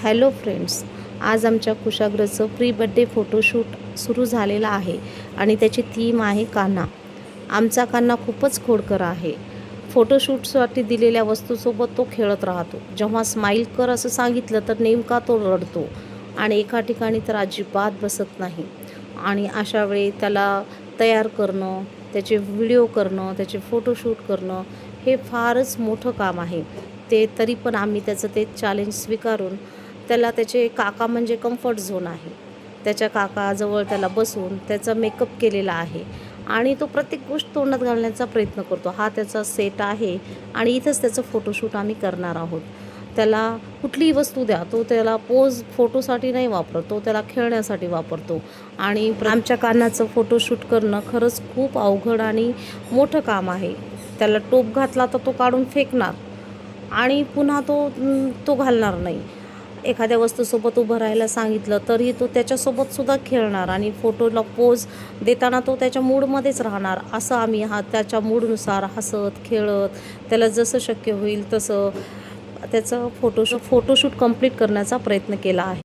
Hello friends, आज आमच्या कुशाग्रचं pre birthday photoshoot सुरू झालेला आहे आणि त्याची थीम आहे कान्हा. आमचा कान्हा खूपच खोडकर आहे. फोटोशूटसाठी दिलेल्या वस्तूसोबत तो खेळत राहतो. जेव्हा स्माईल कर असं सांगितलं तर नेमका तो रडतो आणि एका ठिकाणी तर अजिबात बसत नाही. आणि अशा वेळी त्याला तयार करणं, त्याचे व्हिडिओ करणं, त्याचे फोटोशूट करणं हे फारच मोठं काम आहे. तरी पण आम्ही त्याचं ते चॅलेंज स्वीकारून त्याला त्याचे काका म्हणजे कम्फर्ट झोन आहे. त्याच्या काकाजवळ त्याला बसून त्याचा मेकअप केलेला आहे आणि तो प्रत्येक गोष्ट तोंडात घालण्याचा प्रयत्न करतो. हा त्याचा सेट आहे आणि इथंच त्याचं फोटोशूट आम्ही करणार आहोत. त्याला कुठलीही वस्तू द्या, तो त्याला पोज फोटोसाठी नाही वापरत, तो त्याला खेळण्यासाठी वापरतो. आणि आमच्या कान्हाचं फोटोशूट करणं खरंच खूप अवघड आणि मोठं काम आहे. त्याला टोप घातला तर तो काढून फेकणार आणि पुन्हा तो घालणार नाही. एखाद्या वस्तूसोबत उभं राहायला सांगितलं तरी तो त्याच्यासोबतसुद्धा खेळणार आणि फोटोला पोज देताना तो त्याच्या मूडमध्येच राहणार. असं आम्ही त्याच्या मूडनुसार हसत खेळत त्याला जसं शक्य होईल तसं त्याचं फोटोशूट कंप्लीट करण्याचा प्रयत्न केला आहे.